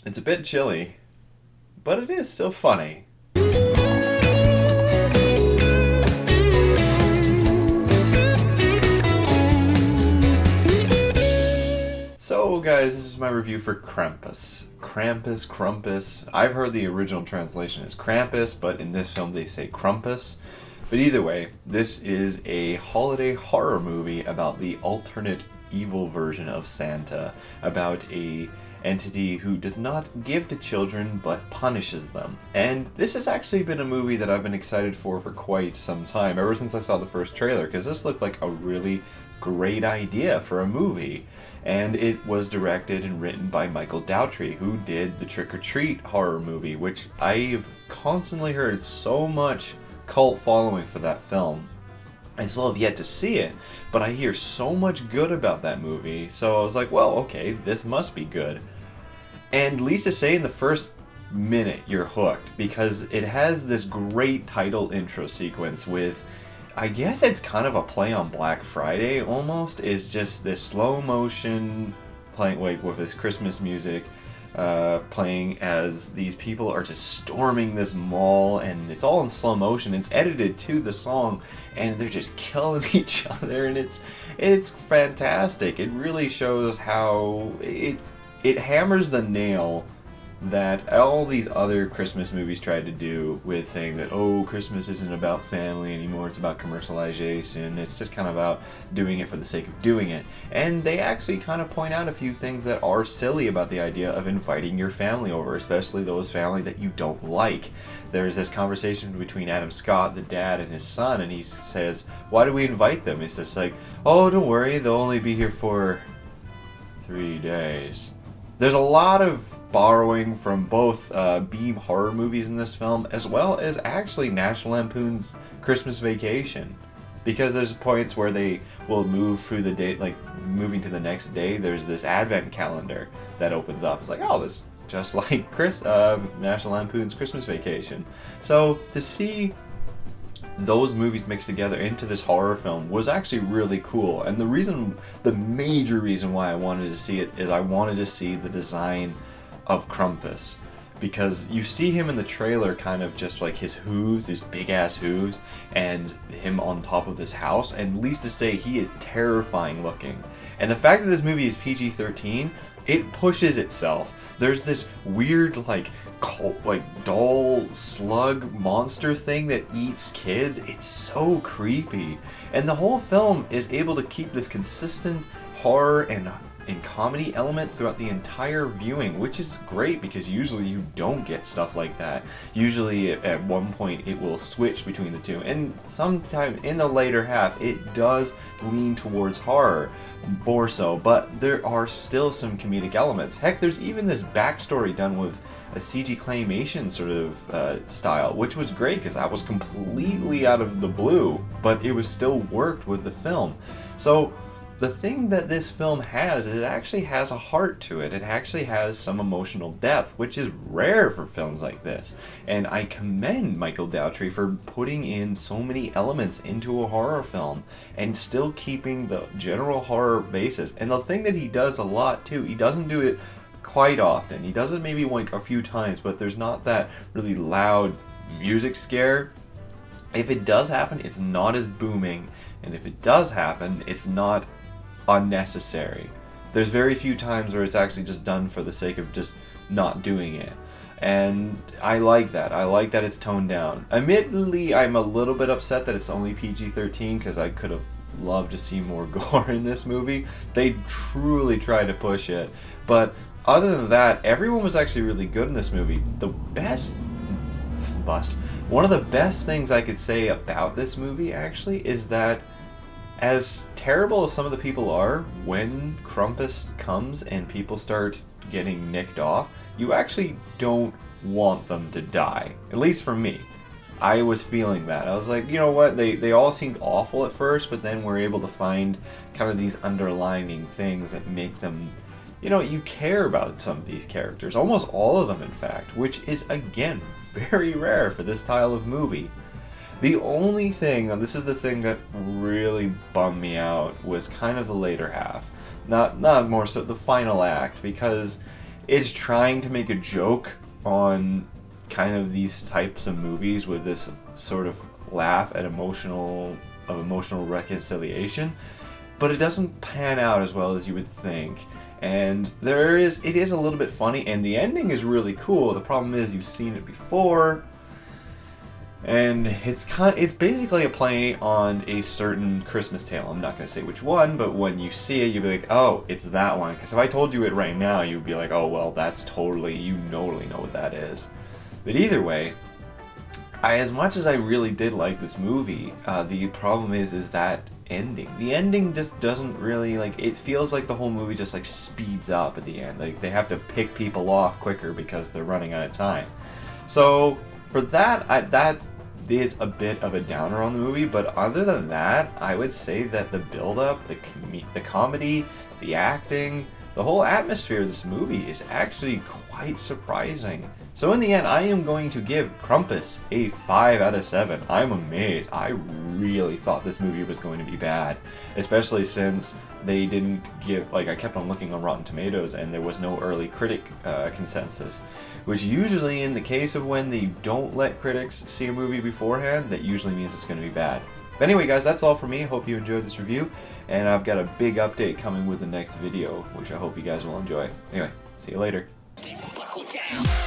It's a bit chilly, but it is still funny. So, guys, this is my review for Krampus. Krampus. I've heard the original translation is Krampus, but in this film they say Krampus. But either way, this is a holiday horror movie about the alternate evil version of Santa, about a entity who does not give to children but punishes them. And this has actually been a movie that I've been excited for quite some time, ever since I saw the first trailer, because this looked like a really great idea for a movie. And it was directed and written by Michael Dowtry, who did the Trick or Treat horror movie, which I've constantly heard so much cult following for that film. I still have yet to see it, but I hear so much good about that movie, so I was like, well, okay, this must be good. And least to say, in the first minute, you're hooked, because it has this great title intro sequence with, I guess it's kind of a play on Black Friday almost, is just this slow motion playing like with this Christmas music playing as these people are just storming this mall, and it's all in slow motion. It's edited to the song, and they're just killing each other, and it's fantastic. It really shows how it hammers the nail that all these other Christmas movies tried to do with saying that, oh, Christmas isn't about family anymore, it's about commercialization, it's just kind of about doing it for the sake of doing it. And they actually kind of point out a few things that are silly about the idea of inviting your family over, especially those family that you don't like. There's this conversation between Adam Scott, the dad, and his son, and he says, why do we invite them? It's just like, oh, don't worry, they'll only be here for 3 days. There's a lot of borrowing from both B horror movies in this film, as well as actually National Lampoon's Christmas Vacation. Because there's points where they will move through the day, like moving to the next day, there's this advent calendar that opens up. It's like, oh, this is just like National Lampoon's Christmas Vacation. So to see those movies mixed together into this horror film was actually really cool. And the major reason why I wanted to see it is I wanted to see the design of Krampus. Because you see him in the trailer kind of just like his big ass hooves, and him on top of this house, and least to say he is terrifying looking. And the fact that this movie is PG-13, it pushes itself. There's this weird doll slug monster thing that eats kids. It's so creepy. And the whole film is able to keep this consistent horror and comedy element throughout the entire viewing, which is great because usually you don't get stuff like that. Usually at one point it will switch between the two, and sometime in the later half it does lean towards horror more so, but there are still some comedic elements. Heck, there's even this backstory done with a CG claymation sort of style, which was great because that was completely out of the blue, but it was still worked with the film. So the thing that this film has is it actually has a heart to it. It actually has some emotional depth, which is rare for films like this. And I commend Michael Dowtry for putting in so many elements into a horror film and still keeping the general horror basis. And the thing that he does a lot too, he doesn't do it quite often. He does it maybe like a few times, but there's not that really loud music scare. If it does happen, it's not as booming. And if it does happen, it's not unnecessary. There's very few times where it's actually just done for the sake of just not doing it. And I like that. I like that it's toned down. Admittedly, I'm a little bit upset that it's only PG-13 because I could have loved to see more gore in this movie. They truly tried to push it. But other than that, everyone was actually really good in this movie. One of the best things I could say about this movie actually is that as terrible as some of the people are, when Krampus comes and people start getting nicked off, you actually don't want them to die. At least for me. I was feeling that. I was like, you know what, they all seemed awful at first, but then we're able to find kind of these underlining things that make them, you care about some of these characters. Almost all of them, in fact, which is, again, very rare for this style of movie. The only thing, and this is the thing that really bummed me out, was kind of the later half. Not more so the final act, because it's trying to make a joke on kind of these types of movies with this sort of laugh at emotional reconciliation, but it doesn't pan out as well as you would think. And it is a little bit funny, and the ending is really cool. The problem is you've seen it before, and it's basically a play on a certain Christmas tale. I'm not going to say which one, but when you see it, you'll be like, oh, it's that one. Because if I told you it right now, you'd be like, oh, well, you totally know what that is. But either way, as much as I really did like this movie, the problem is that ending. The ending just doesn't really, like, it feels like the whole movie just, like, speeds up at the end. Like, they have to pick people off quicker because they're running out of time. So, for that, that is a bit of a downer on the movie, but other than that, I would say that the build-up, the comedy, the acting, the whole atmosphere of this movie is actually quite surprising. So in the end, I am going to give Krampus a 5 out of 7. I'm amazed. I really thought this movie was going to be bad, especially since they didn't give, like, I kept on looking on Rotten Tomatoes and there was no early critic consensus, which usually in the case of when they don't let critics see a movie beforehand, that usually means it's going to be bad. But anyway, guys, that's all for me. Hope you enjoyed this review, and I've got a big update coming with the next video, which I hope you guys will enjoy. Anyway, see you later. Buckle down.